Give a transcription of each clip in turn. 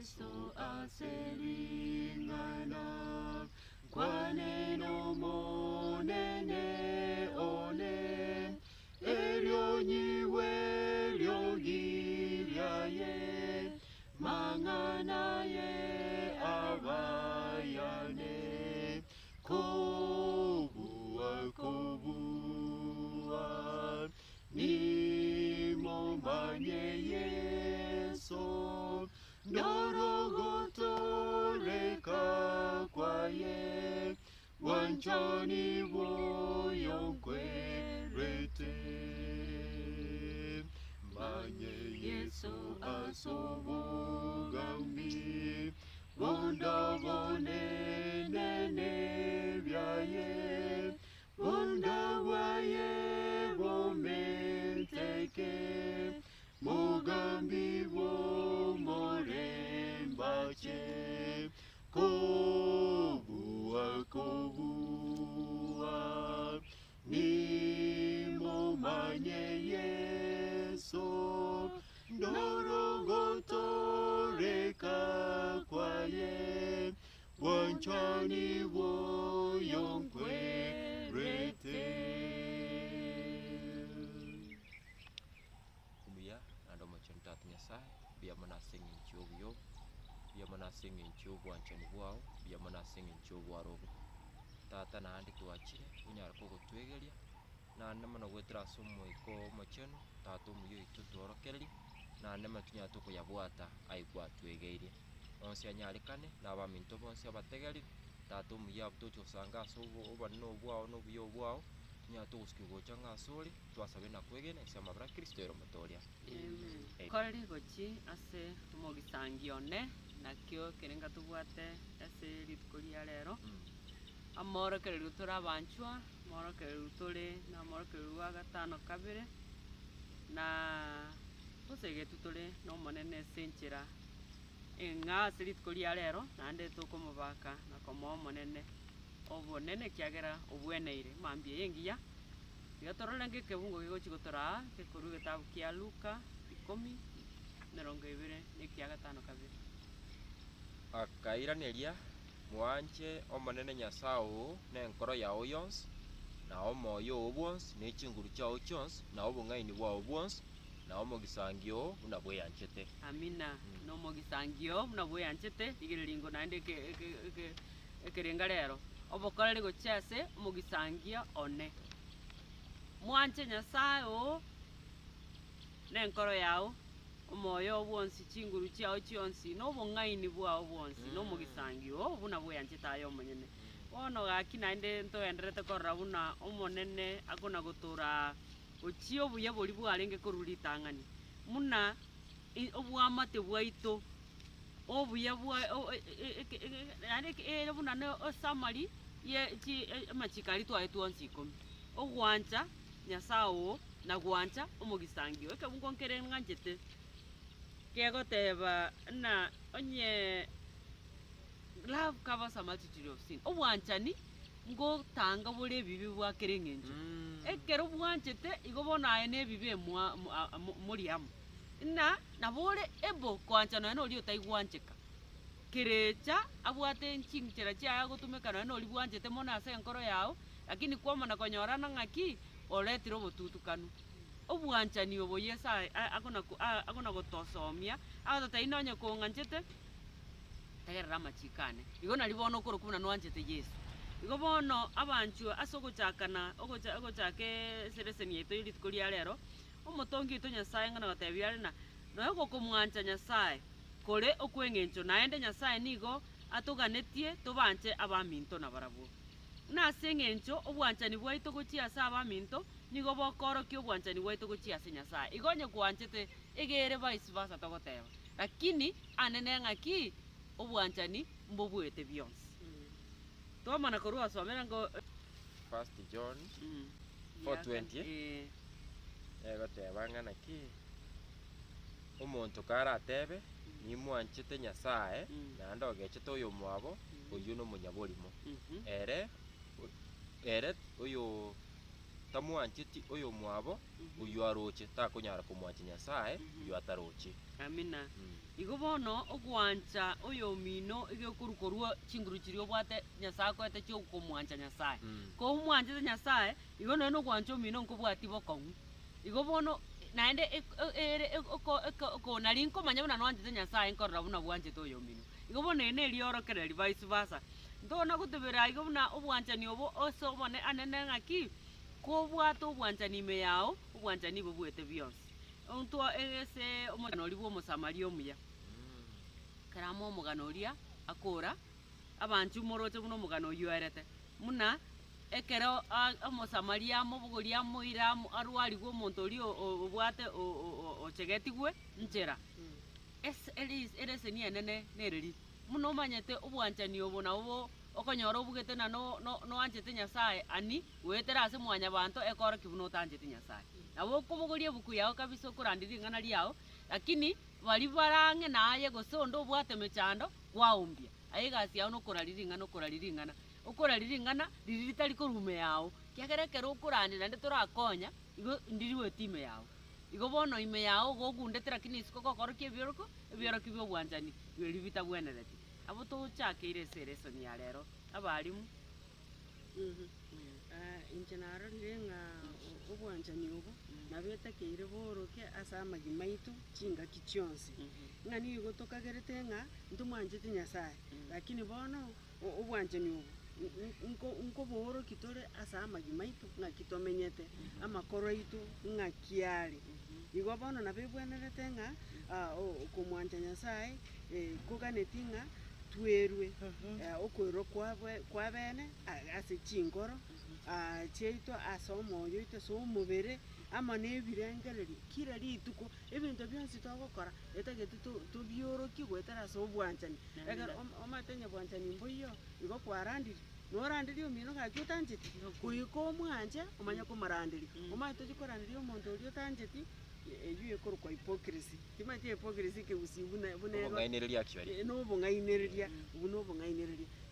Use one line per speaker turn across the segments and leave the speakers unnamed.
Yesu aselingana kwa neno monene one eryonyiwe lyogiryaye mangana ye abayane kobuwa nimomanye Yesu ndorogotoreka kwaye wanchani voyonkwerete manye Yesu asobogambi bonda bonenene vyaye bonda bwaye bomenteke mugambi bomorembache kobuwa nimomanye Yesu ndorogotoreka kwaye wanchani voyonkwerete
Kumbia ando macenta nyasai biar menasing incubo biar menasing incubo wanchani wao biar menasing incubo arobo tata na andi tuachire unyara koko twegeria na nema no wetra somo iko macheno tatu muyo itu torokereri na nema tunya tuko yabwata aigwa twegeire onse anyarikane na baminto bonse abategeri tatu muyo abtocho sanga so oba no bwao no biyo bwao tunya tuguskigo changa sori twasabe na kwegene sema bra Kristo ero motoria
amen koreri gochi ase mogisangione nakyo kerenga tubwate ase litkoria rero amorokereri turabanchwa morokereri tore na morokereri wa gatano kabere na osege tutore no monene senchera enga litkoria rero nande tukomubaka na komo monene obonene kiagera obweneire mambie yengiya igatorolenge kebungo gigochigotora kekuru gitabu kia Luka 10:2 nekia gatano kabere
akairaneria mwanje omonene nyasao nenkoro yao yons na omoyo obwons ne chinguru chao chons na obong'aini bwao bwons na omogisangio unabweyanchete
amina no mogisangio unabweyanchete igiriringo naende ekerenga rero obokoreri gochase mogisangia one mwanje nyasaye nenkoro yao omoyo obwonsi chinguru chiao chionsi nobong'aini bwao bwonsi nomogisangio buna bweyanchete ayo omonyene bono gaki naende ntoenderete korora buna omonene akona gotora ochio buya bori bwarenge koruri tang'ani muna obwamate bwaito obuya bwa ere buna ne osamari ye chi machikari twae twonsi 10 ogwancha nyasao na gwancha omogisangio ekebungo nkere ng'anchete kegoteba na onye love covers a multitude of sin obwanchani ngo tanga bore bibi bwa kereng'encho ekero bwanchete igo bonaye ne bibi muriamu na bore ebo kwancha no ri otaigwancheka kerecha abwate nchingchera chia gotumekana no ri bwanchete mona ase enkoro yao lakini kwamana konyorana ng'aki oretire obotutukanu obwanchani obo Yesu akona gotosomia agotaina onye kong'anchete tegerera amachikane igo nari bono okorokuna nwanchete Yesu igo bono abanchwa ase ogochake sereseni yaito eritikoria rero omotongi oito Nyasaye ng'ana gotebia are na noe gokomwancha Nyasaye kore okweng'encho naende Nyasaye nigo atoganetie tobanche abaminto na barabwo nase eng'encho obwanchani bwaito gochia ase abaminto nigo bokorokia obwanchani bwaito gochia ase Nyasaye igo onye kwanchete egere vice versa togoteba lakini anene ng'aki obwanchani mbobwete bionsi tomana korwa somera ngo
1 John 4:20 egoteba ng'ana ki omonto kara atebe nimwanchete Nyasaye naende ogechete oyo mwabo oyo no munyaborimo ere oyo tamwancheti oyo mwabo uyu aroche takonyara kumwancha Nyasaye uyu ataroche.
Amina. Igo bono ogwancha oyo mino igekurukorwa chinguru chirio bwate Nyasaye kwete chyo kumwancha Nyasaye. Ko umwancha Nyasaye igo no gwancha mino nkobwati bokongu. Igo bono naende ko nalinko manya buna nwancha Nyasaye nkorra buna bwanche toyo mino. Igo bono ene liorokereri vice versa. Ndona gutubira igo buna obwanchani obo osobone anene ngaki ko bwato obwanchani ime yao obwanchani bo bwete byose. Onto ese omugano libo Omusamaria omuya. Karamo omugano oria akora abantu moroche buno omugano oyuerete. Muna ekero Omusamaria mobugoria moira arwari gwo omonto orio obwate ochegetigwe nchera. Erese ni enene nereri. Muno manyete obwanchani obo na obo okonyora obugete na no anchete Nyasaye ani wetera ase mwanya banto ekora kibuno tanchete Nyasaye. Abo kobogoria buku yao kabisa okorandiri ngana liao lakini bali barange naye gosondo obwate mechando kwaumbia. Aigasi yao nokorariri ngana riri tari korume yao kiagerekero okorandira nde torakonya igo ndiri wetime yao. Igo bono ime yao gogundete lakini isiko gokorokia ebioroki byo bwanchani biri bitabwenereti. Abo tochakeire seresoni ya rero abarimu.
Injenaro renga obwanchani obo nabetekeire boroke asa amagimaitu chinga kichionsi. Ngani igo tokagerete nga ntumwanchete Nyasaye lakini bono obwanchani obo nko boro kitore asa amagimaitu nga kitomenyete amakoro itu nga kiali. Igo bono nabebwenerete nga okumwancha Nyasaye koganeti nga twerwe okwero kwa bene ase chingoro cheito ase omoyo ito so omubere ama nebirengereri kira rituko ebintu byonsi togokora etagete tubyoroki gwetera ase obwanchani egero omatenya bwanchani mboyo igo kwarandiri norandiri omino gaki otancheti kuiko omwanja omanya komarandiri omaito chikorandiri omonto orio tancheti eyo ekorokwa hypocrisy timati hypocrisy ke usibuna
Obongainereria akibari
no bongainereria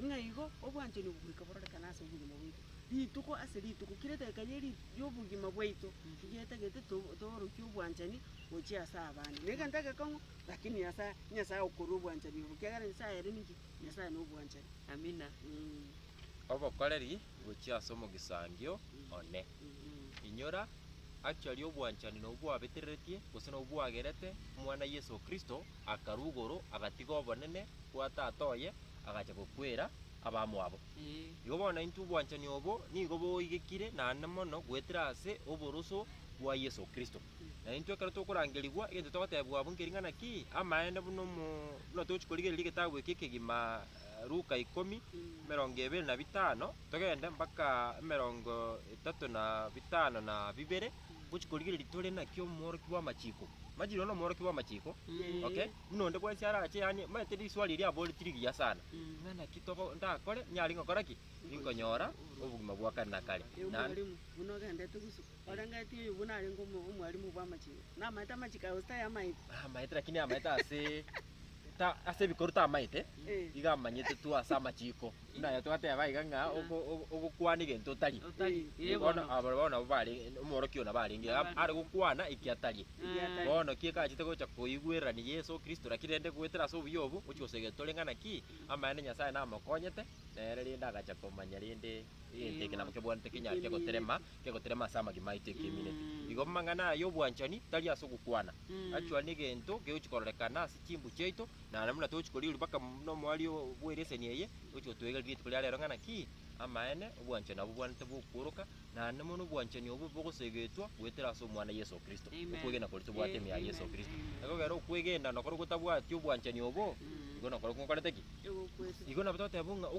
nga igo obwanchani bwika bororeka nase obugima bwitu rituko ase rituko kirete kanyeri yobugima bwitu kigetagete toroki obwanchani ochi asa abandi nega ntaka kongo lakini Nyasaye okoro obwanchani bukiagara Nyasaye ere niki Nyasaye no obwanchani.
Amina.
Obokoreri gochi ase omogisangio one inyora actually obwanchani no bwabeteretie gose no bwagerete mwana Yesu Kristo akarugoro agatiga obonene kwatatoye agacha gokwera abamwabo. Igo bona intu bwanchani obo nigo boigekire na mono gwetera ase oboroso bwa Yesu Kristo. Na intu ekero tokorangirigwa egento togotebwa bunkiringana ki amaende buno no tochikorigereri getabu ekekegima Luka 10:25 togende mpaka 35 na bibere guchikorigereri tore nakyo mworoki wa machiko majiro no mworoki wa machiko. Okay munonde kwa siara ache yani maitedi swali ria boli tirigia sana ngana kitoko ndakore nyari ngokoraki ingonyora obugima bwakana kale
na mwalimu unogende tugusu orangati ubunari ngo mwalimu bwa machiko na maita machika usta ya maita
lakini amaita ase bikoruta amaite igamanyete tu asa machiko na ya twate abaiga nga ogukwana gento tari bona abona bari umoroki ona bari nge ari gukwana ikiatari bona kiekachite gocha kuigwera ni Yesu Kristo lakirende gwetera so buyobu uchosege tolengana ki amane Nyasaye na makonyete nere rinda gacha komanya rinde inteke na mukebwante kinyari kegoterema sama gimaite kimine igo mangana yo bwanchani tari aso gukwana actually gento geuchikorekana sikimbu cheito na namna tochikori uri baka no mwali bwerese niye ucho twega gitu kuri rero ngana ki amaene obwanchani abubwanete bukuruka na namono bwanchani obu bogosegetwa gwetera so mwana Yesu Kristo ukwegena kuri tubwate ya Yesu Kristo ego gero kwegenda no korugo tabwati obwanchani obo igo no korugo koreteki igo na batote abunga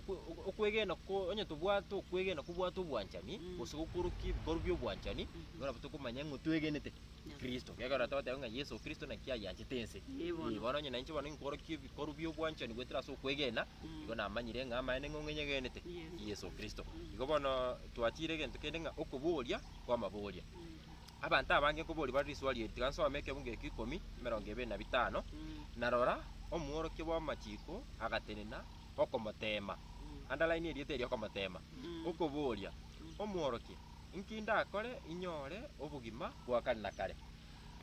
ukwegena ko onye tubwato ukwegena kubwato obwanchani bosukuruki korubyo obwanchani igo na batuko manyango twegenete Kristo kegara tabate nga Yesu Kristo na kia yanchitense ibono nyina inchi bano nkoroki korubyo obwanchani gwetera so kwegena igo na amanyire nga amaene ngongenye genete Yesu Kristo igo bono twachire gento kendenga okubulia kwa mabulia abantu abange kubuli bari swali etiganso ameke bunge 10:25 narora omuoroki bwa machiko agatenena okomotema underline eri eteri okomotema okubulia omuoroki inkinda akore inyore obugima bwa kare na kare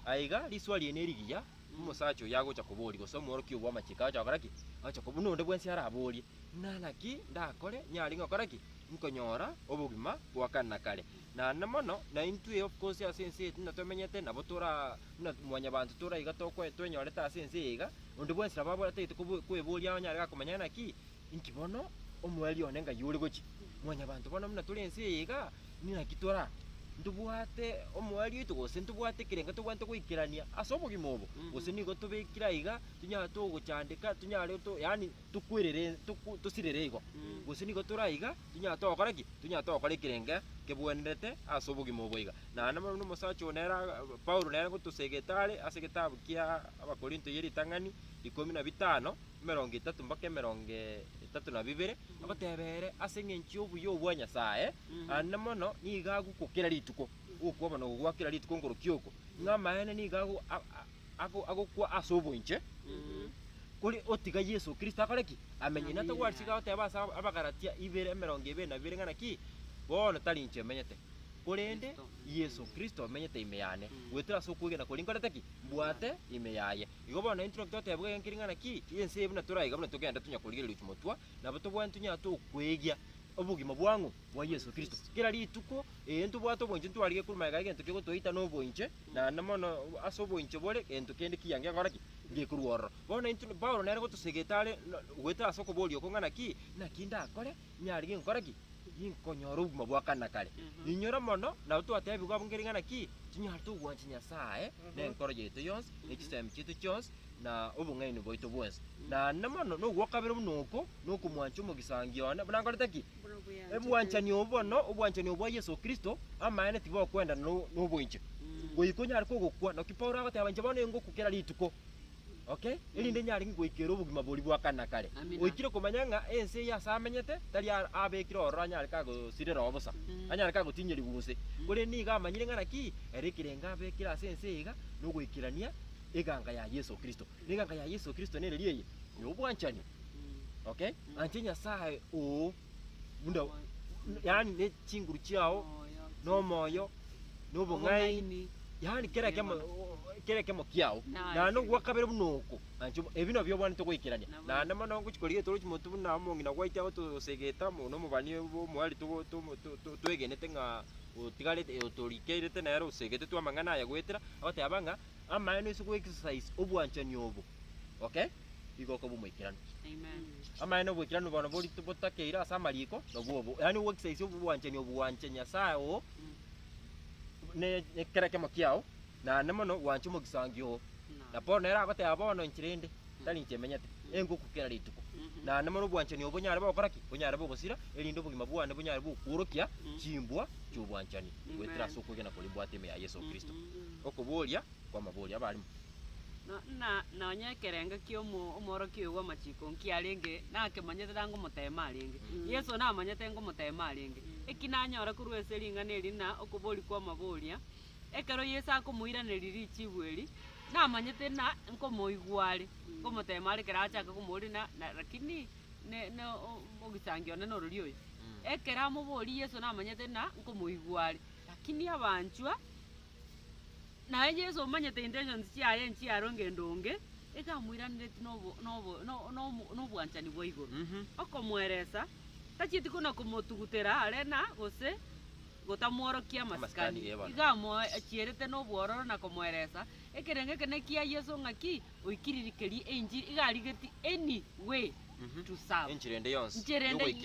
aiga liswali ene rigiya umusacho yagocha kubori goso mworoki obwa machika acha koraki acha kubunonde bwensi arabori nanaki ndakore nyari ngokoraki nkonyora obugima bwa kare na kare na namono na intue of course asense tunatomenyete nabo tora mwanya bantu tora iga tokwe twenyore ta asense iga onde bwensi ababora tete kweboria nyari gakomenya naki inkibono omweli onenga yuri gochi mwanya bantu bono muna tulense iga nina kitora ndubwate omweli itu gose ndubwate kirenga tugwante kwikirania asobugima obo gose nigo tubikira iga tunya tuguchandika tunyare to yani tukwirere tusirere igo gose nigo turaiga tunya tokoraki tunya tokore kirenga kebwenderete asobugima obo iga na namo musacho nera Paulo nera gutusegetare asegetabu kia abakorinto yeri tangani 15 30 mpaka 32 abatebere aseng'enchi obuya obwa Nyasaye namono niga gukokera rituko ukobona gwakira rituko ngorokioko ng'amaene niga agokwa asobonche kuri otiga Yesu Kristo akoreki amenye natagwarisiga otebasa abagaratia 2:22 ng'anaki bono tarinche menyete kurende Yesu Kristo amenyete ime yane gwetera so kwigena kuringora taki mbwate ime yaye igo bona intro totebwe nkiringana ki yense ibuna turaiga buna tugenda tunya kurigera luchumotwa nabo tubwa tunya to kwegia obugima bwangu bwa Yesu Kristo kira rituko entu bwato bonje ntwarige kurumaga gento kigo toita no bonje na namono aso bonje bole entu kende kiyange ngoraki ngikuruoro bona intu Paulo nere gotusegetare gwetera so kubolio kongana ki na kinda akore nyari nkoraki yinkonyora ubuma bwa kana kare inyora mono na utwate bigwa bungeringana ki tunya tugwanchi Nyasaye ne nkoro yetu yonse ekistem kitu cyonse na ubungaini boito bwese na namono no gwakabira munoko no kumwancho mugisangiona bunangora taki ebwanchani obono obwanchani obwa Yesu Kristo amaene tibo kwenda no bwinche goikonya ariko gukwa no kipaura gote abanje bone ngo kukera rituko okay elinde nyari ngwikira obugima boli bwa kana kare oikire kumanyanga ense ya samenyete tari abekira oranya arika go sirera obosa anya arika go tinyeri buse kuri niga amanyire ngana ki erekirenga abekira sense iga no gwikirania eganga ya Yesu Kristo neganga ya Yesu Kristo nere liye yo bwanchani okay antinya sae o bunda yani ne chinguru chiao no moyo no bungai yani kera kemo kiao na no gwakabere bunoko ancho ebino byo bwana tokwikirania na namano nguchikoriye toro chimotu na mongi na gwaita oto segeta no mubani bo mwali twegenete nga utigarete otorikeirete na yaro segete twa mangana ya gwetera abate abanga amaene isu exercise obwanchani obo okay igoko bumwikirana
Amen.
amaene obwikirana bwana boli tubotakeira asamariko no bobo yani exercise obwanchani obwanchanya sao ne kera kemo kiao na namono wanchu mugisangio na pona era abate abono nchirende tali nchemenyate engo kukera rituko na namono bwanchani obonyare bakoraki bonyare bogosira elindo bugima bwane bonyare bukurokia chimbwa cyubwanchani wetera so kugena kuli bwateme ya Yesu Kristo okobolia kwa mabolia bali
na nyekerenga kiomo omoro kiwa machiko nkiarenge nake manyete dango mutema arenge Yesu na manyete ngo mutema arenge ekinanyora kurweseringa neri na okoboli kwa mabolia ekero Yesu akumuira neriri chibweri na manyete na nko moigware ngo mutema ari keracha kumuri na lakini ne ogisangio na noruri oyo ekera muboli Yesu na manyete na nko moigware lakini abanchwa na Yesu manyete intentions ciaye nchiaronge ndonge ekamwiranire no bwanchani bwa iguru okomweresa tachiti kuna kumotugutera arena gose gotamworokia maskani igamo achierete no bwororo na komweresa ekerenge kene kia Yesu ngaki oikiririkeri enjiri igarigeti anyway to serve
enchirende yonse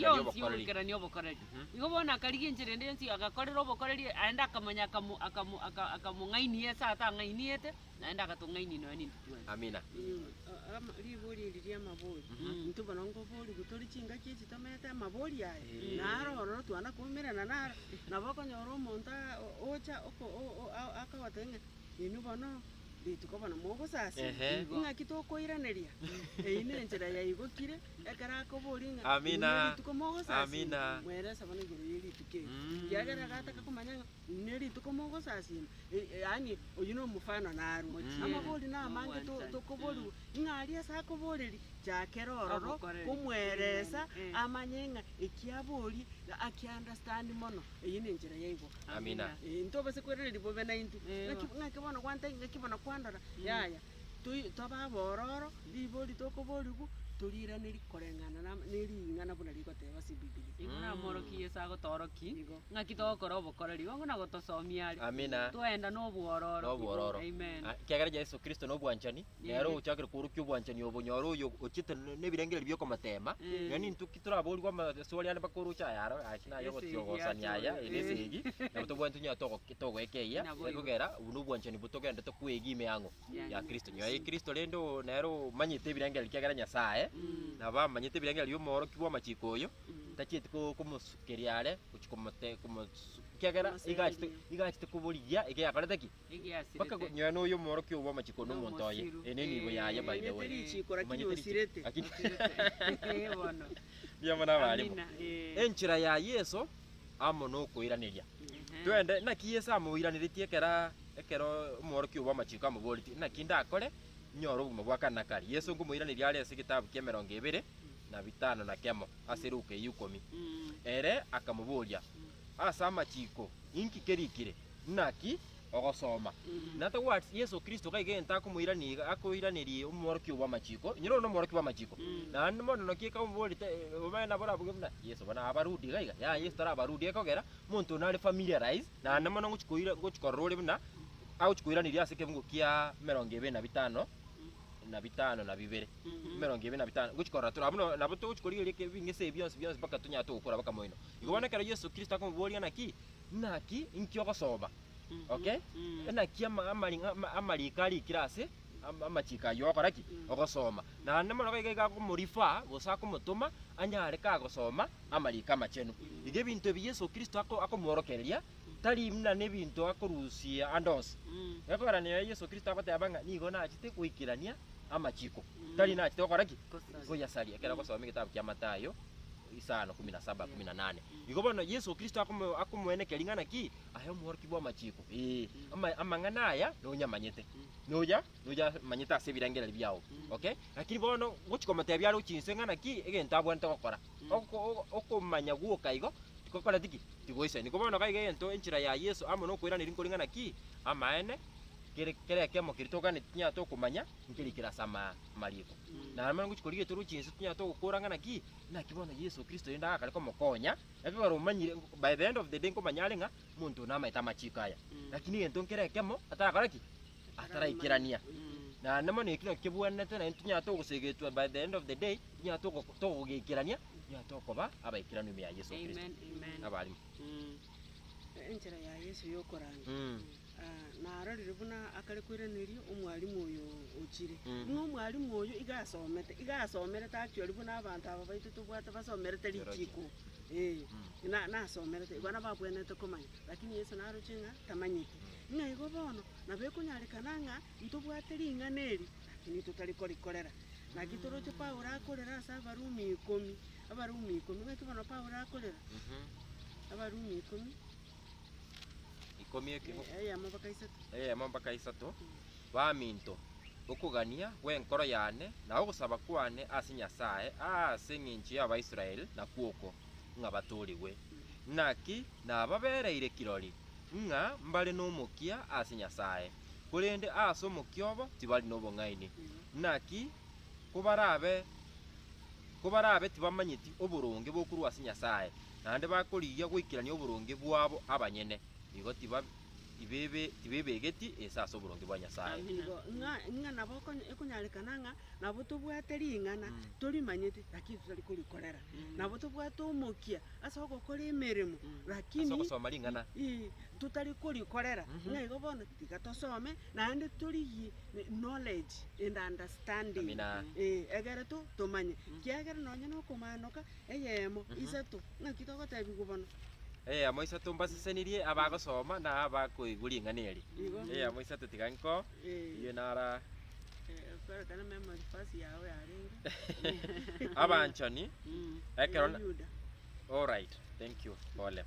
yobokerani obokoreri igo bona karigi enchirende yonse agakorera obokoreri aenda akamanya akamungaini esa atang'ainiete naenda agatung'aini no nini
amina
libori liria mabori ntubona ngo bori gutori chinga kichi tomete mabori aye naroro twana kumirana na boko nyoro monta ocha oko akawatenge inu bono rituko bono mogosasi
Ehe.
ng'aki tokoiraneria eyi nenchera yaigokire ekero akobori
Amina.
rituko mogosasi
Amina.
mweresa bono igoro ya rituko eri kiagera gataka komanya ne rituko mogosasi yaani oyu no omufano narwo amabori namange tokobori ng'ari ase akoboreri jakera ororo
Obokoreri.
komweresa
Mm.
amanye ng'a ekiabori akiunderstand mono eyi nenchera yaigoka
Amina.
ntobase kwereri bobe na intu
Ego.
ng'akibona kwanta ng'akibona kwandora yaya toba bororo ribori tokoborigu toriraneri koreng'ana nering'ana buna rigoteba sibibili
igona moroki esa gotoroki
igo
ng'aki togokora obokoreri wang'una gotosomia ari
Amina.
twenda n'obwororo
N'obwororo.
amen
Kiagera Yesu Kristo n'obwanchani nero ochakire kurukia obwanchani obonyoro oyo ochite n'ebirengeri biokomatema yani ntuki turabori kwa maswali ane bakurucha yaro akina yo
Esegi
gotiogosania aya
atwo.
enesegi na butobwantu nya togoekeia
Nabo igo.
ekogera ubu n'obwanchani butogenda tokwegime yango
Ya.
ya Kristo nyo Kristo rendo nero manyite ebirengeri kiagera Nyasaye na bamanyite ebirengeri by'omoro kibwa machiko oyo tachiete kumusukeria are kuchikomote kiagera
Kumusaidia.
igachite kuburigia igiakorete ki baka
igiasirete
nyoya n'oyo omorokio obwa amachiko
No
n'omonto oye
mosiru.
enenibo yaye by the way
manyete richiko lakini
Manyete
osirete
Lakini
bono
byamona balimu
amina
enchira ya Yesu amo n'okwiraniria twende naki Yesu amuiraniretie ekero omorokio obwa amachiko amoboriti naki ndakore nyora obuma bwa kana kari Yesu ngumuiraniria are ase gitabu kia 25 na kemo ase Luka 10 ere akamuboria asa amachiko inki kerikire naki ogosoma nata what Yesu Kristo kaigenta akoiranirie omorokio bwa amachiko nyiro no omorokio bwa amachiko na mono no kika omborite obana bora bugimna Yesu bana abarudi gaiga ya Yesu tara abarudi ekogera muntu nari familiarize na mono ngochikorore buna au chikoiranirie ase kebungo kia 25 na bitano na bibere 25 guchikora turabuno nabo tuchikoririe kebingese byonse baka tunyato gukora baka moino igobonekera Yesu Kristo akomuboria naki inkiogosoba okay naki amarikari kirase amachika yokoraki ogosoma na nemo gaiga kumurifa gosa kumutuma anyare ka gosoma amarika machenu ige bintu bi Yesu Kristo akomworokereria tari mna ne bintu akorusia andos ekora ne Yesu Kristo akotabanga nigo nachite kuikirania amachiko tari nachite okoraki goyasaria kera gosoma gitabu kia Matayo 5:17-18 igobono Yesu Kristo akomweneke lingana ki ayo mworoki bwa machiko amang'ana aya nonyamanyete noja manyeta ase birangera byao okay lakini bono gochikomatera byaro chinse ng'ana ki egenta bwante gokora okomanya guokaigo tikokora tiki tigoise nikobono kaiga ento enchira ya Yesu amo no kwirana rinkoringana ki amaene kere kemo kiritoka netinya to kumanya nkirikira sama mariko na amana guchikorigie turu chinse tinya to gukurangana ki na kibono Yesu Kristo yenda akale komokonya ekagaro manyire by the end of the day komanyalenga muntu na maita machikaya lakini ento nkere kemo atarakora ki ataraikirania na nemo ne kino kibwanete na tinya to gusegetwa by the end of the day tinya to gugikirania tinya to koba abaikiranu ya Yesu Kristo
amen
abali
enchera ya Yesu yokoranga narorire buna akare kwiranirie omwarimu oyo ochire omwarimu oyo igasomerete actually buna abantu aba baitu tubwate basomerete richiko nasomerete igwana babwenete komanya lakini Yesu narochenga tamanyite ng'aigo bono nabekonyarikana ng'a ntobwate ring'ana eri lakini tutari korikorera naki toroche Paulo akorera ase Abarumi 10 ng'aki bono Paulo akorera Abarumi 10
mpaka isatu baminto okugania gwenkoro yane na ogusaba kwane ase Nyasaye ase eng'encho ya Abaisiraeli na kwoko ng'a baturiwe naki nababereire kirori ng'a mbare n'omokia ase Nyasaye korende ase omokia obo tibari n'obong'aini naki kobarabe tibamanyeti oboronge bokorwa ase Nyasaye naende bakorigia goikirania oboronge bwabo abanyene igo tibebegeti ase oboronge bwa Nyasaye
ng'a nabo ekonyarikana ng'a nabo tobwate ring'ana torimanyete lakini tutari korikorera nabo tobwate omokia ase ogokora emeremo lakini
ogosoma ring'ana
tutari korikorera ng'aigo bono tiga tosome naende torigie knowledge and understanding egere tomanye kiagera nonya nokomanoka eyemo isato ng'aki togotebiwa bono
amo isato mbasesenirie abagosoma na abakoigwa ring'ana eri amo isato tiga nko iyo nara
kwerekana memory verse yawe yarenge
abanchani ekero
Yuda.
alright thank you pole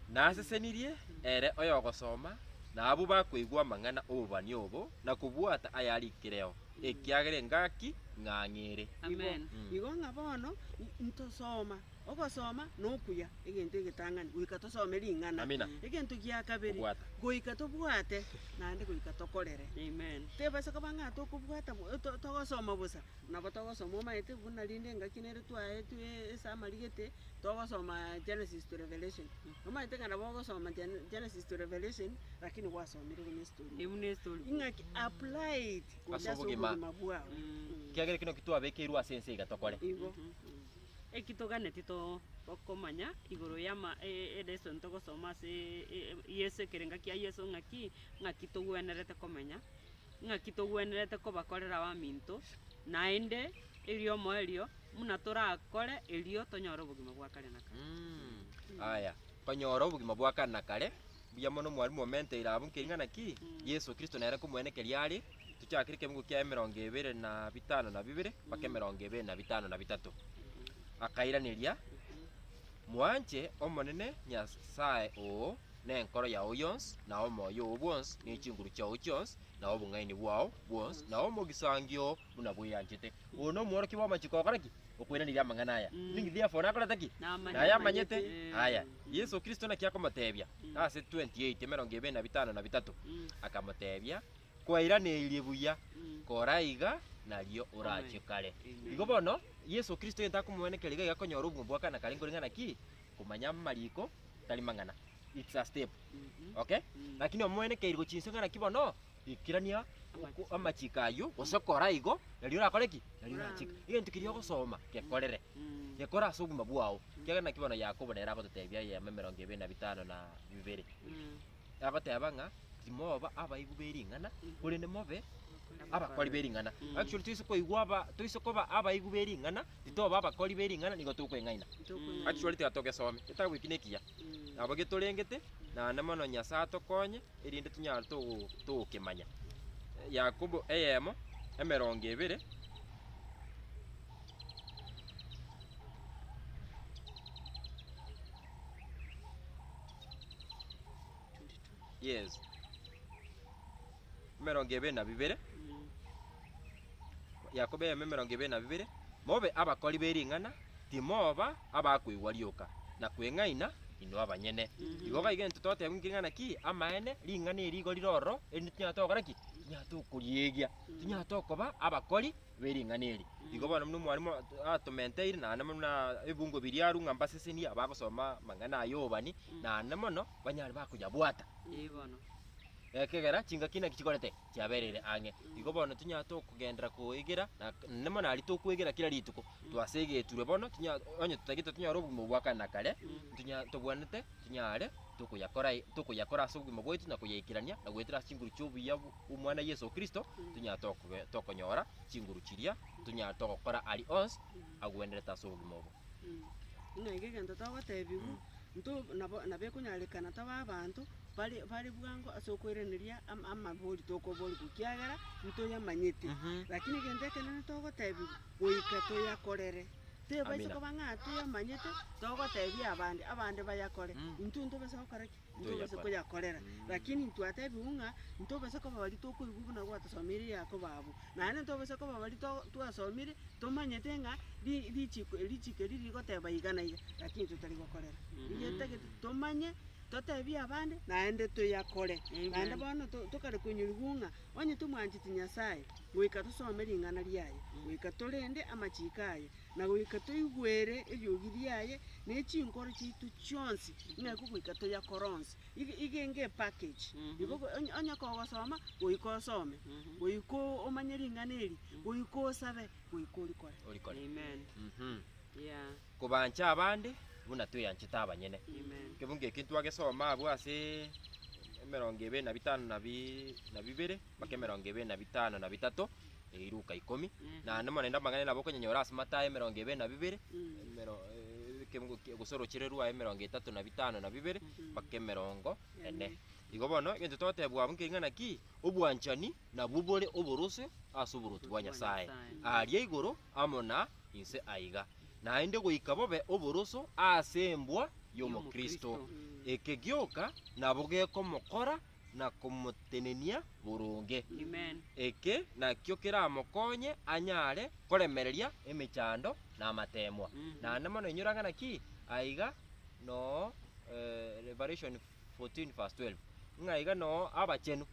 nasesenirie ere oyogosoma na abo bakoigwa amang'ana obobani obo na kubwata ayarikireo ekiagere ngaki ng'ang'ere
Amen.
Igo ng'a bono ntosoma ogosoma nokuya egento egetang'ani goika tosome ring'ana
Amina.
egento gia kabere
Kubwata.
goika tobwate naende goika tokorere
Amen.
tebasa koba ng'a tokobwata togosoma bosa nabo togosoma omaete buna rinde engaki nere twaetu esamarigete togosoma Genesis to Revelation omaete ng'a nabo ogosoma Genesis to Revelation lakini gwasomire buna story
Ebune story.
ing'aki applied
Ase
kuja
obogima.
obogima bwawe
kiagere kino kitwabekeirwe ase ense igatokore
igo
Ekitogane tito okomanya igoro yama lesson togosoma ase Yesu ekerenga kia Yesu ng'aki togwenerete komenya ng'aki togwenerete kobakorera baminto naende eriomo erio muna torakore erio tonyora obogima bwa kare na kare.
aya konyora obogima bwa kare na kare buya mono mwarimu omenteire abo nkering'ana ki Yesu Kristo nere komwenekeria ari tuchakire kemugo kia 25 mpaka 23 akairaniria mwanche omonene Nyasaye oo nenkoro yao yonsi na omoyo obwonsi nechinguru chao chionsi na obung'aini bwao bwonsi na omogisangio buna bweyanchete ono mworoki bwa machiko okoreki okwiraniria amang'ana aya ningi therefore nakorete ki naye amanyete aya Yesu Kristo naki akomotebia ase 28:23 akamotebia kwairanirie buya koraiga nario orachikare igo bono Yesu Kristo entakumwenekeria igakonyora obwo bwa kana kare ngoring'ana ki kumanya mariko tari mang'ana it's a step okay lakini omwenekeire gochinse ng'ana kibono ikirania amachikayo osokora igo nario rakoreki nario rachika igento kiria ogosoma gekorere gekora ase obogima bwao kiagana kibono Yakobo nere agototebia yema 25 agoteba ng'a timoba abaigu bering'ana korende mobe abakori bering'ana actually tuisokoba abaigu bering'ana titoba abakori bering'ana nigo tukweng'aina actually tigatogosome etagwikinekia abo getorengete nane mono Nyasaye atokonye erinde tunyara tugukimanya Yakobo eyemo 20 yes 22 Yakobo eyemo 22 mobe abakori bering'ana timoba abakwigwa rioka na kweng'aina ino abanyene igo gaigento totebwa nking'ana ki amaene ring'ana erigo riroro eri tinyatokora ki tinyatokoriegia tinyatokoba abakori bering'ana eri igo bono muna mwarimu atomenteire nane muna ebungo biriaru ng'a mbasesenia abagosoma mang'ana ayo obani nane mono banyari bakonyabwata
Bono.
ekegera chingaki naki chikorete chiaberere ang'e igo bono tinyatokogendera koigera nane mono ari tokwegera kira rituko twasegeturwe bono onye tutagete tunyara obogima bwa kare na kare tobwanete tunyare tukuyakora ase obogima bwaitu na kuyaikirania na gwetera chinguru chiobuya omwana Yesu Kristo tokonyora chinguru chiria tunyara togokora ari onsi agwenderete ase obogima obo
ng'aige egento togotebiwu nabekonyarikana taba abanto bari bwango ase okoiraneria amabori tokobori gokiagera ntoyamanyete lakini egento ekenene togotebiwu goika toyakorere tebasa koba ng'a toyamanyete togotebia abande bayakore intwe ntobasa gokora ki ntobasa koyakorera lakini ntwatebiwu ng'a ntobasa koba bari tokoigwa buna gwatosomire Yakobo abo naende ntobasa koba bari twasomire tomanyete ng'a richiko ririgoteba igana iga lakini totari gokorera igetagete tomanye totebia abande naende toyakore naende bono tokare konyoriwu ng'a onye tomwanchete Nyasaye goika tosome ring'ana riaye goika torende amachiko aye na goika toigwere eriogi riaye na echinkoro chiaitu chionsi ng'aiko goika toyakora onsi igenge package igo onye kogosoma goika osome goika omanye ring'ana eri goika osabe goika orikore
Amen. Yeah.
kubancha abande buna tuyanchete abanyene
Amen.
kebunge kintu agesoma abo ase 25 mpaka 23 iruka 10 na nemo nenda mangane nabo konyonyora ase Matayo 22 gusorochire rwae 35 na 2 mpaka 40 ene. Igo bono gento totebwa nking'ana ki obwanchani na bubore oborose asuburutu bwa Nyasaye aria igoro amona inse aiga naende goika bobe oboroso asembwa y'omukristo ekegioka nabo gekomokora na kumutenenia burunge.
Amen.
Eke nakio kiramokonye anyare koremereria emichando na amatemwa naende mono inyurang'ana ki aiga no Revelation 14 verse 12 ng'aiga no abachenu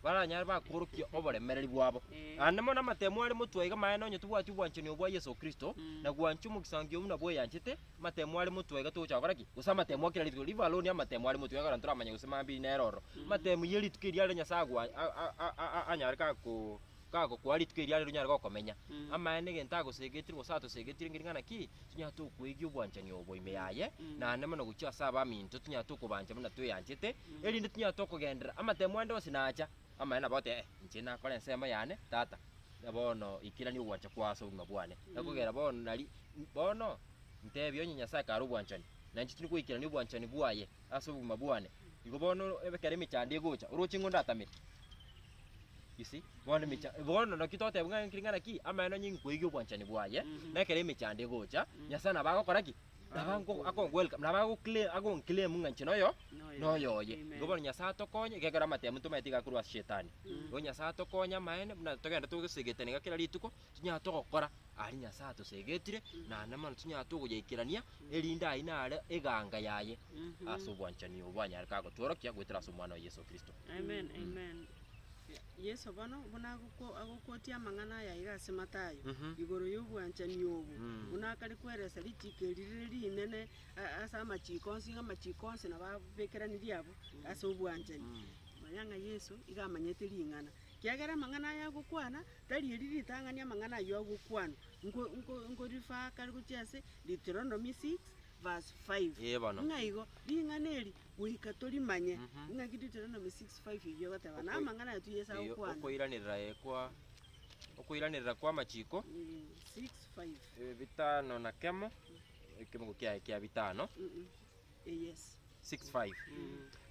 baranyare bakorokia oboremereri bwabo ande mono amatemwa ari mutwaiga maene onye tubwati obwanchani obwa Yesu Kristo na gwanchu mugisangio muna bwo yanchete amatemwa ari mutwaiga tuchakora ki gusa amatemwa kira litwe liva alone amatemwa ari mutwaiga ran turamanya gusema mbi neroro matemu yeri tukiri ari nyasagwa anyare kako kwari tukiri ari runyare gokomenya amaene genta gusegetire gusato segetire ngiringana ki tunya tukwigi obwanchani obwo ime yaye na ande mono gucha saba minto tunya tukubanja muna tuyanchete erinde tunya tukugendera amatemwa ndo sinacha amaena bote nchina kore nsema yane tata bono ikirani obwancha kwaso buma bwane nakugera bono nali bono ntebyo Nyasaye karo obwanchani na nchitini kuikirani obwanchani bwaye aso buma bwane igo bono ebekere michande gocha urochi ngonda tamire isi bono micha bono nakitote bwa nkiringana ki amaena nyingi kuigi obwanchani bwaye nakere michande gocha Nyasaye nabagokora ki nabango akon welcome nabago clear agon clear munga nchino yo noyoye ngobono Nyasaye tokonye gegera matemu tumetiga kurwa shetani ngo Nyasaye tokonya maene na togenda tugusegetane gakira rituko tunya togokora ari Nyasaye tusegetire na namana tunya tuguyikirania erinda inare eganga yaye asubwanchani obwanya kago tworokia gwitira sumwana wa Yesu Kristo.
Amen. Amen.
Yesu bono bona agokotia amang'ana ya igase matayo igoro y'obwanchani obu unakari kweresa richikerire rinene asa amachikonsi ng'amachikonsi nababekerani abo asa obwanchani mayanga Yesu igamanyete ring'ana kiagera amang'ana ya gukwana tari ritang'ania amang'ana yo gukwana ngo rifa kari guchiase Deuteronomy 6 verse 5 ngaigo ring'aneri wika torimanye ngagiditera na 65 iyo gataba na amang'ana yetu yesa ukwana
okoiranirira kwa machiko
65
bitano na kemo kemo kia bitano
yes
65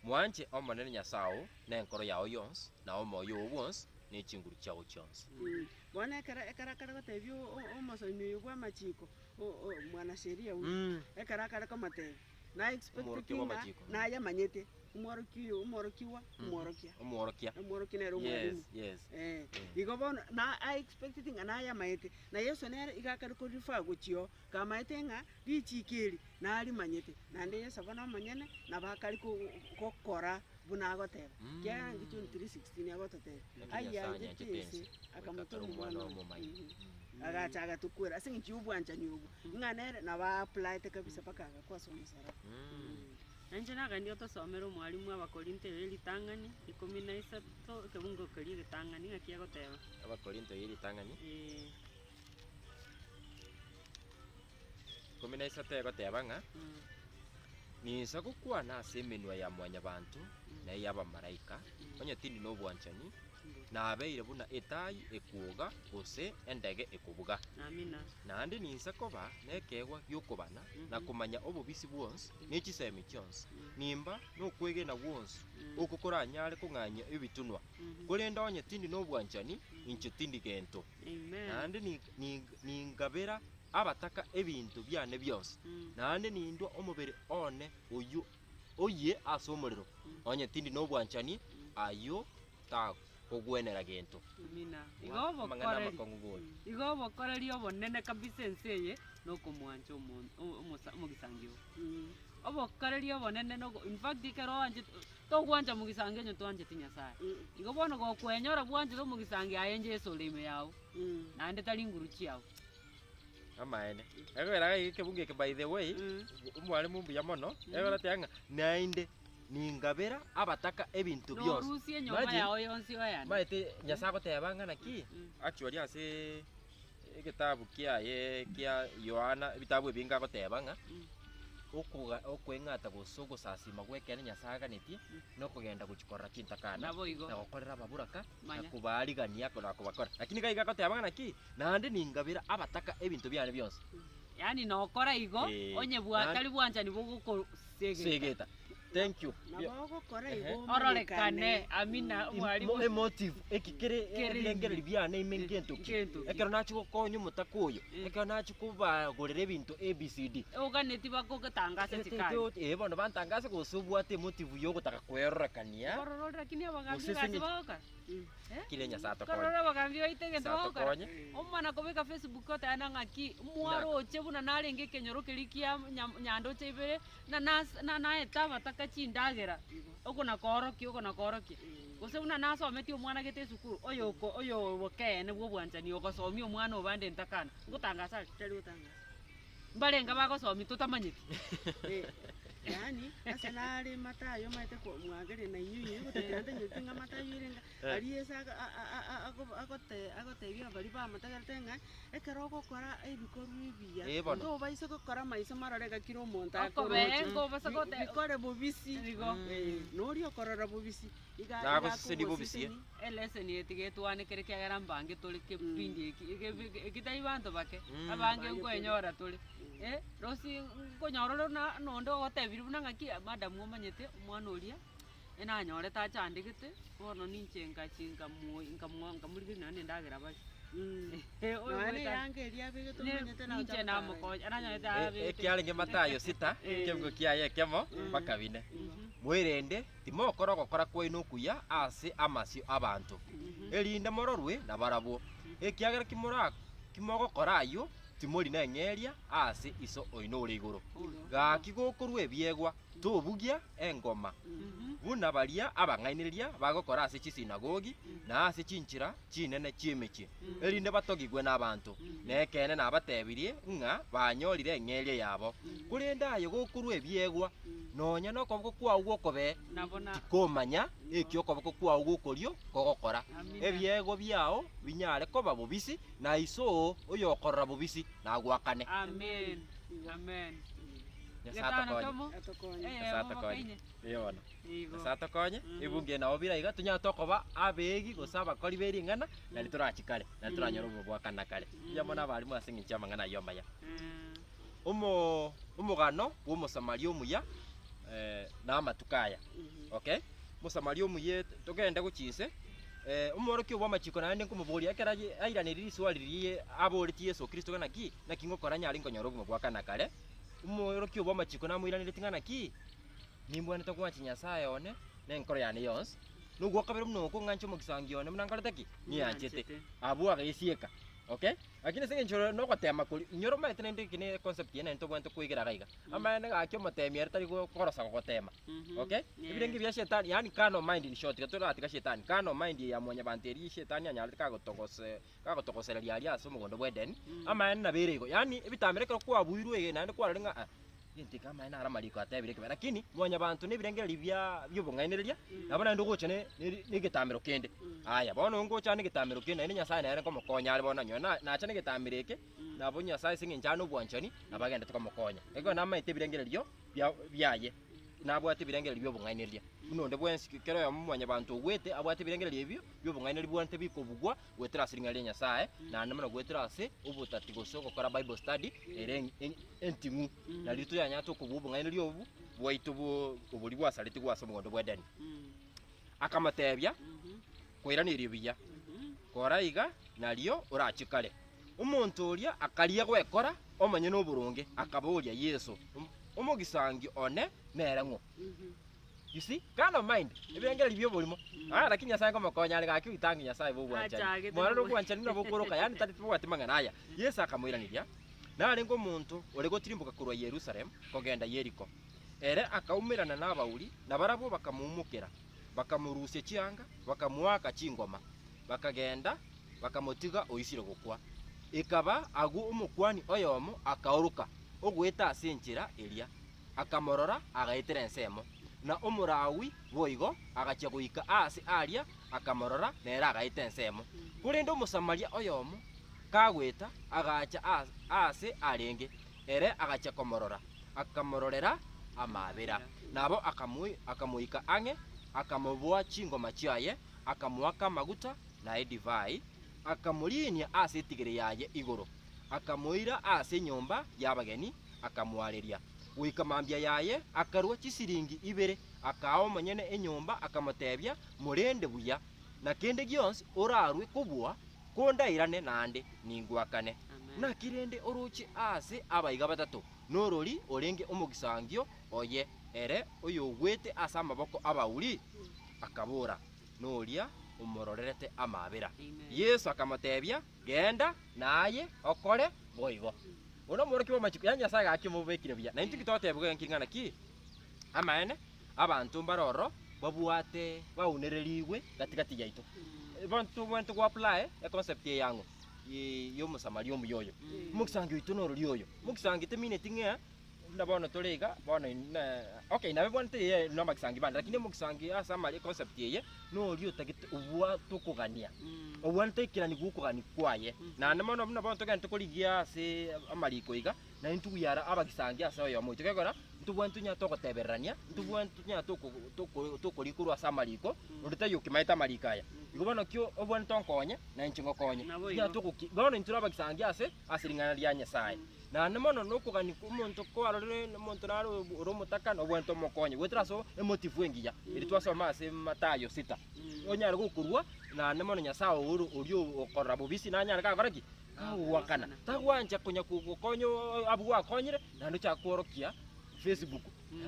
mwanche omonene Nyasaye na enkoro yao yons na omoyo obwons ni chinguru chao chons
bwana ekara gotebio omosoimi yo kwa machiko mwana sheria huyu ekara kama tebi na expecting na yamanyete umworokia nero mwalimu igobono na I expecting na yamanyete na Yesu nere igakari ko rifa guchio kama etenga richikiri na ari manyete na nde Yesu bana manyene na bakari ko kokora bunagoteba kya ngicho 316 yagototeba ayanje tese akamutora mwana omumanyi agachaga tukwera asingi cyubwanchani ubu nganere na ba apply te kabisa paka kwasoma sara
nanje nagandio tosomera mwalimu abakorinto litangani 13 kebungo kali litangani ngakia goteba
abakorinto litangani 13 goteba nga nisa gukwana semenwa ya mwanya bantu na yaba maraika onye tindi no bwanchani na abeire buna etai ekuoga gose endege ekubuga
amina
nandi ninsa koba nekegwa gyokobana na kumanya obubisi bwons n'ekisemi kyons nimba n'okwege na bwons okukora nyare kung'anya ebitunwa kurenda onye tindi no bwanchani inche tindi gento nandi ningabera abataka ebintu byane byose nandi nindwa omubere one oyu oye asomorero onye tindi no bwanchani ayo ta kugwenera gento
amina igobo koreri obonene kabisa enseye no kumwancha omugisangio obokoreri obonene no in fact ikero anje to gwanja mugisangio nyo twanje Nyasaye igobono go kwenyora bwanje to mugisangio ayenje Yesu lime yao nande tali nguru chiao
amaene egwera ikebunge ke by the way umwalimu mbuya mono egora tyanga nainde ningabera abataka ebintu byose
rusie nyoma yawo yonsi oyana
maite Nyasaye gotebanga naki actually ase ekitabu kia Yohana ebitabu ebinga gotebanga okweng'ata gosogo sasima gwekene Nyasaye ganetie no kugenda guchikorera kintakana na gukorera ababuraka na kubarigania kora kubakora lakini gaiga gotebanga naki nande ningabera abataka ebintu byane byose
yani nokora igo onye bwatari bwanchani bugukosegeta
segeta. Thank you.
nabagokora igo
ororekane amina mwarimu
Emotive ekikere ebirengereri byane imengentoki ekero nachikokonya omutakuyo ekero nachikubagorera ebinto ABCD
oganeti bakogotangasa chikari
bono bantangase gosubwate emotive yogotaka kwerorekania
kororora kini abagambi
Guseseng'e-
gasi bagoka
kire nyasato konya
korora abagambi baitege bagoka
konya
omwana kobeka Facebook otana ng'aki mwaro oche buna narenge kenyoro kerikia nyando chebere na naeta bataka chindagera ogona koroki gose buna nasometi omwana gete sukuru oyo bokene bwo bwanchani ogosomia omwana obande ntakana ngotangasa
tari utanga
mbarenga bagosomi tutamanyeti
yani asa nari matayo maite ko mwagere na inyuyi gutetande nyitinga matayo irenga ari esa agote bya bari ba matagara tenga ekero gukora ebikorwa biya ndo baise gukora maiso marorega kiro monta
akobengo basagote
bikore bubisi
rigo
nori okorora bubisi
nago sedi bubisi
eleseni etigetwane kere kyagera mbange tuli kepindi ekitai bantu bake abange nkwenyora tuli rosi nkonyororo nonde ogotebiri buna ng'aki madamu omanyete omwana oria enanyorete achandegete bono ninche nkamurigeri nane ndagera bari
nane yange eria bigete omanyete na
ninche namokonya ananyorete abete
ekiarenge matayo sita kemgo kiaye kemo mpaka bine mwirende timokora gokora kwaino kuya ase amasio abantu erinde mororwe na barabwo ekiagera kimogokora ayo timori na engeria ase iso oino ore igoro gaki gokorwa ebiegwa tobugia engoma buna baria abang'ainiria bagokora ase chisinagogi na ase chinchira chinene chiemechie erinde batogigwe n'abantu nekene nabatebirie ng'a banyorire eng'eria yabo kurenda ayo gokorwa ebiegwa nonya nokoboko kwao gokobe tikomanya ekio okoboko kwao gokorio kogokora ebiego byao binyare koba bobisi na iso oyo okorora bobisi nagwakane
amen amen
yona satokonye ibunge nao biraiga tunyatokoba abegi gosaba kori beringana na liturachikare na turanyoro bwakana kare yamona bari mwasingi chamangana yomaya umugano w'umusamari omuya na matukaya okay musamari omuye togenda guchise umoroki obwa machiko nande nkumuburi akera airaniriri swaliriye aboriti Yesu Kristo kana ki na kingokora nyari nkonyoro bwakana kare umoroki obwa machiko namuiranire tingana ki nimbwane tokwachi Nyasaye one nenkoro yane yonse nugwo kabere muno ko ngancho mugisangione munangarete ki nyanchete abu agisieka okay akine senge nchoro no kwatema kuri nyoro maite nende kine concept yene nto bwanto kuigira gaiga amane gakyo motemi ari tari gukorosa gukotema okay ibirengi bya shetani yani kano mind in short gatora atika shetani kano mind ya mwonya banteri shetani anyari kagotokosera lyali aso mugondo bweden amane na berego yani ibitamere ko kwabuirwe nande kwararenga yente kama ina aramariko atebireke lakini mwonya bantu nebirengera libya byobongainereria nabona ndo gochane nigitamiro kende aya bono ngocha nigitamiro kende ine Nyasaye nere komokonya ari bona nyona nacha nigitamireke nabo Nyasaye singe njano bwanchani nabagenda tukomokonya ego namaite birengererio byaye nabwate birengera byobongainereria munonde bwensi kero ya mwonya bantu gwete abwate birengera ebyo byobongainereria bwante bikobugwa gwetera siringa lya Nyasaye na namana gwetera ase ubutati gosoko kora Bible study ereng entimu na litu ya nyato kububongainereria obu bwaitu obuli bwasaliti gwasa mugondo bwedeni akamatebya kwiranirio biya kora iga nalio urachikale umuntu uria akaria gwekora omanye no burunge akaburia Yesu umugisangi one nerengo you see kind of mind ebirengera libyo bolimo lakini Nyasaye komokonya ari gaki itangi Nyasaye bo bwanchani mwana bwanchani no bukoroka yani tati twatimanga naya Yesu akamwiraniria nari ngo muntu uri gotirimbuka kurwa Yerusalemu kogenda Yeriko ere akaumirana n'abauri na barabo bakamumukira bakamurusia chianga bakamuaka chingoma bakagenda bakamotiga oisire gukwa ikaba agu umukwani oyomo akauruka ogweta asinchira elia akamorora agaitera ensemo na umurawi boigo agacha guika ase aria akamorora nera agaita ensemo kurinde umusamaria oyomo kagweta agacha ase arenge ere agacha komorora akamororera amabera nabo akamuika ange akamubwa chingoma chiaye akamuaka maguta na edivai akamulinia ase tigere yaye igoro akamoira ase nyomba y'abageni akamwariria goikamambia yaye akarwa chisiringi 2 akao manyene enyomba akamotebia murende buya na kende gionsi orarwe kubwa kondairane nande ningwakane na kirende orochi ase abaiga batatu norori orenge omogisangio oye ere oyo gwete asa amaboko abauri akabora noria umororerete amabera Yesu akamotebia genda naye okore boigo ono moroki wa machiko yanya saga akimubekire bya na intu kitotebwe nkingana ki amaene abantu mbaroro babuate baunereriwe gatigati yaito bantu go apply e concept yango yo musamari omuyoyo mukisangi itono ryoyo mukisangi teminute nge ndabona tolega bona okay nabe bonte no makisangi banda lakini mukisangi asamari concept yeye no ryo tagite ubwa tukugania obwante kirani gukugani kwaye na namono ndabona togenda tukoligia se amariko iga na intu yara abakisangi asa yo moyo kegora ntubwantu nya togoteberania ntubwantu nya tokorikurwa asamariko nditayo kimaita marikaya igobona kyo obwantu onkonye na inchingo konye nya tokuki bona intu abakisangi ase asiringana lya nyasaye na namono nokugani kumuntu kwarore muntu naro uromutaka no bwantu mokonye wetraso emotive engiya iri twasoma ase Matayo 6 onyara gukurwa na namono nyasaye urio okorra bubisi na nyara kakoraki wakana tagwanja kunya kugonyo abugwa konyire na ndo chakworokia Facebook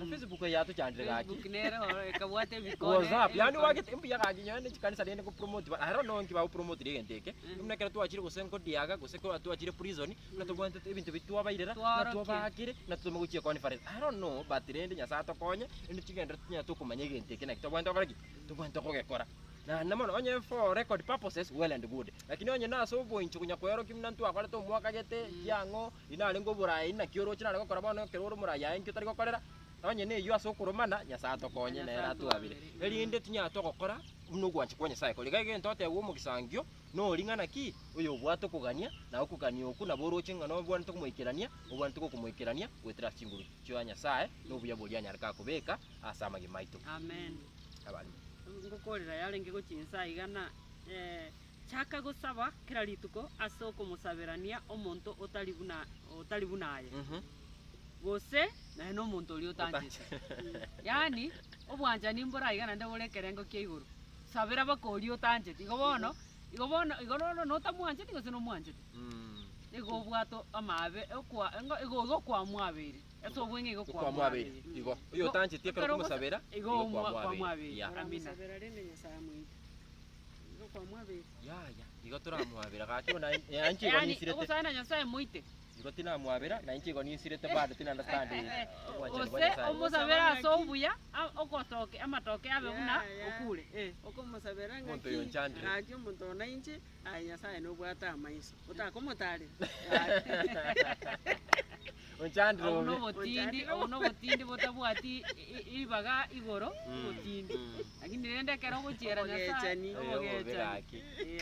Facebook yato chandire gaki
Facebook nero ekabwate bikore
WhatsApp yani wagite impya gaginyo ne chikanisa rene ko promote I don't know nkiba promote regenteke imnekera twachire gusenko diaga guseko twachire prison na tubwante ibintu bitwa bairera na twabakire na tumeguchie conference I don't know but rende nyasato konye indi chigendera tunya tukumanye genteke na tubwante koraki tubwante kogekora na namono onye for record purposes well and good lakini onye naso boinchu kunya kwero kimnantu akore to mwaka gete yango inale ngo burai na kioro china ko koraba no kero murai ya inkyo tari gokorera onye ne yo aso kurumana nyasato konye na era tuabire erinde tunya to gokora mno gwanchi kwenye cycle ligage ntote wo mugisangio no ringana ki uyo bwato kugania na okugania oku na boroche ngano bwanto kumwikirania obwanto kumwikirania gwetera chinguru cyo nyasaye no buya bolia nyaraka kubeka asama gimaito
amen
abali
ngokorera yarenge gukinsa igana chaka gusaba kira rituko asoko musabirania omonto otali bunaye gose na no muntu uri utangite yani obwanja nimbora igana ndaborekerengo kyeiguru sabira bakori utangite igobono no tamwanje tigose no mwanje ego bwato amabe ego kwa mwabere eso bwenge ego kwa mwabere
igo uyo utangite kero kumusabira
ego kwa mwabere
amina sabira rende nyasa mwite ego kwa mwabere
ya igo turamwabira gakyo na yanchi gonisirete
ego sana nyasa mwite
igo tina mwabira na inchi gonisirete bado tina understand
ose omusabira so buya okotoke amatoke abe buna okule
okomusabira
muntu yo nchandire
akyo muntu na inchi nyasa no bwata amaiso utakomotale
Unchandro
ono botindi botabwati ibaga igoro botindi lakini rende kero gochera nyasa
ogechani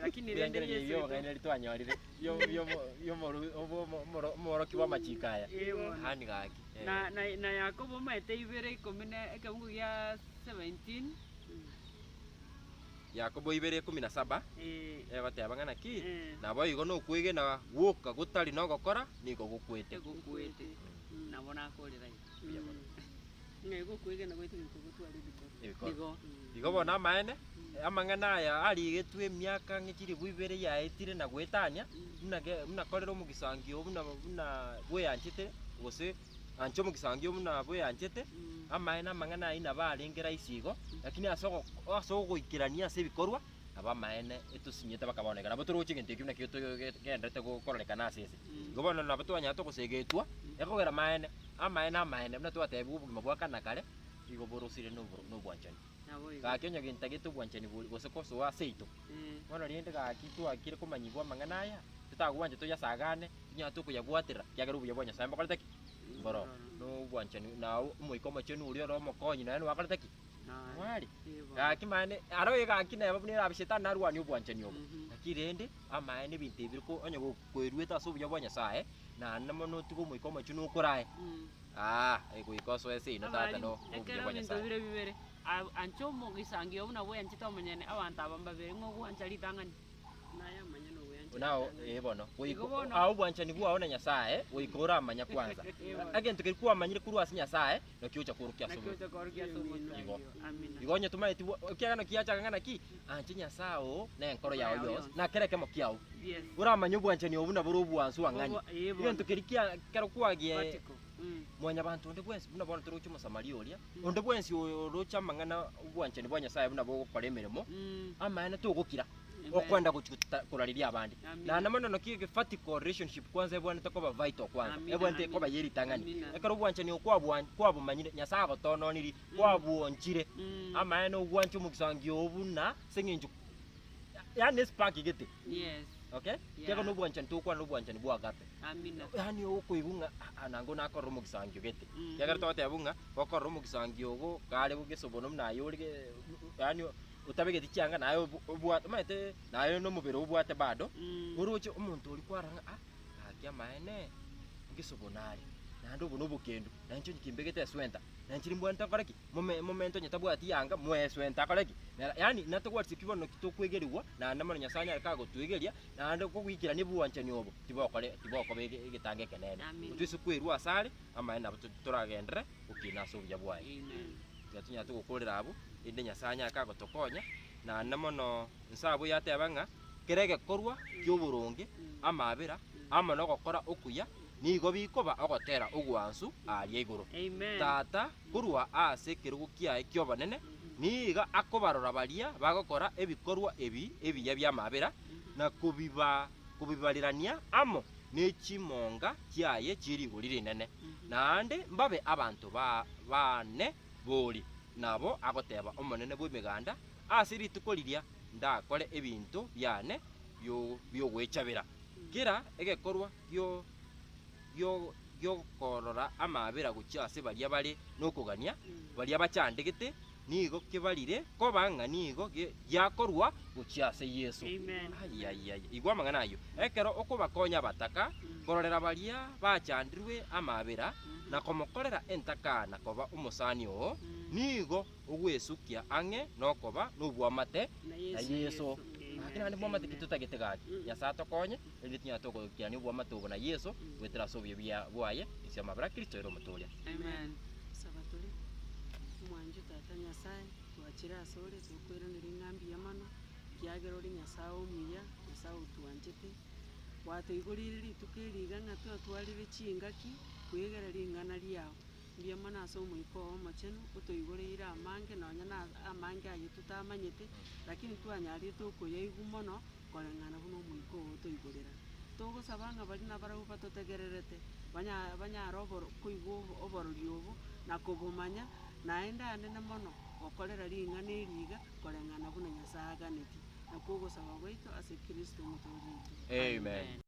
lakini
rende yo ngene litwanyorire yo moro kiwa machikaya hani gaki
na Yakobo maete ibere ikomine ekabungu ya 17
Yakobo ibere 17 bateba ngana ki nabo igo no kwige na woka gutari no gokora niko gukwete
nabona akorera
ngego kwige na gwetu gutwari
biko igo bona maene amangana ya ali getu emyaka ngikiri buibere ya etire na gwetania muna korero mugisangio muna bweyanchite gose ancho mugisangio muna bweyanchite amaena mangana ina balengera isigo lakini asoko goikirania se bikorwa aba maene etusinyete bakaboneka nabo turuche genteke na kyo gendete gukorekana sese gobona nabo twanya to kusegetwa ekogera maene amaena muna twatebu ubugima bwakana kare igo borosire no bwanchani ka kyonya gentagete bwanchani gose koso wa seito bona riende ga kitu akire kumanyibwa mangana aya tutagwanje to yasagane nya to kuyagwatira kyagera ubuye bwanya samba koletaki boro no bwanchani na umuikoma chenu uri ro mokonyi na wakoletaki wali akimane aroye gakina yabunira abishetani narwani ubwanchani obo akirende amaene bintu ibiriko onye kwerweta so buya bwanya sae na namono tuko umuikoma chenu ukurae ego ikoso ese ino tata no ubuya bwanya sae
bibere ancho mogisangio una bwe anchita manyene abantu abamba bere ngo gwanchali tangani
naya manyene
nao bono
Igo bono.
au bwanchani bwao na nyasaye uikora amanya kwanza agento kirikuwa amanyire kurwa asi nyasaye no kiucha kurukia sobo
Nakiucha korukia sobo.
Igo.
Amina.
igonye tumaiti kiagano kiacha ngana ki anchi nyasao na enkoro yao yos na kereke mo kiao
Yes.
uramanya bwanchani obuna buru bwansu ang'ani igento kirikia kero kwagie
Vertical.
mwanya bantu onde bwensi buna bona turucho musamali oria onde bwensi urucha mang'ana bwanchani bwa nyasaye buna bo gukora emirimo amana tugukira okwenda kurariria abandi na namana no kige vertical relationship kwanza ebwana takoba vital kwanza ebwana takoba yeri tangani ekaro bwanchani kwa bumanyire nyasaye agotononiri kwa buonchire amana obwanchu mukisangi obuna senginju yani spark igete
Yes.
okay kego no bwanchani tukwa no bwanchani bwa gape
Amina.
yani okuibunga anango nakoro mukisangi gete kegero tote abunga okoro mukisangi ogo kale bugesobono mnayori yani utabegeti cyanga nayo ubwate mate nayo no mubiro ubwate bado uruche umuntu uri kwaranga akya maene ngisobonari nando buno bukendo nancho kimbegete swenta nanchiri mbwanta koreki momento nyetabwati yanga mwe swenta koreki yani natogwatsi kibono kitokwegeriwa na namano nyasanya akago tuigeria na ando kugwikira ni bwanchani obo tiboko begetange kenene utwisu kwirwa asale amaena turagendere ukina sobya bwaye gatunya tugukurira abo inde nyasanya akago tokonya na namono nsabo yatebanga kerege korwa kyoburungi amabira amano gokora okuya nigo bikoba ogotera ogwansu ali iguru tata kurwa ase kirugu kiae kyobanene niga akobarora baria bagokora ebikorwa ebiya byamabira na kubibalirania amo nechimonga kiaye chirigurire nene nande mbabe abantu bane boli nabo agoteba omonene bw'emiganda asiri tukoriria ndakore ebintu byane byo gwechabira kira egekorwa yo korora amabera gucyase baria bari nokugania baria bacandegete nigo kibarire kobanga nigo yakorwa gucyase Yesu ayayaya igwa mangana yo ekero okubakonya bataka kororera baria bachandirwe amabera na komokorera entakana koba umusani o nigo ogwesukia ange nokoba nubwamate na Yesu akina ndi bwamate kitutagete gaki nyasato konye nditinya toko kia ni bwamate ubona Yesu wetera sobye bya bwaye isya mabara Kristo ero mutoria
amen
sabatuli mwanju tata nyasaye twachira asore tukwera niringambi yamano kiagero ri nyasao muya nyasao tuanjete watoigurire ritukiriga ng'atu atwarire chingaki kwegera ringana riao mbiyamana aso muiko omacheno utoigurire amange nonya na amange aye tutamanyete lakini twanyari tukuya igumono korengana buno muiko utoigurira togosabanga bari na barau batotegererete banya roboro kuigo oborori obo na kubumanya naenda anene mono okorera ringana eriga korengana buno nyasaga neti nakugosaba gwaito ase Kristo mutori.
Amen.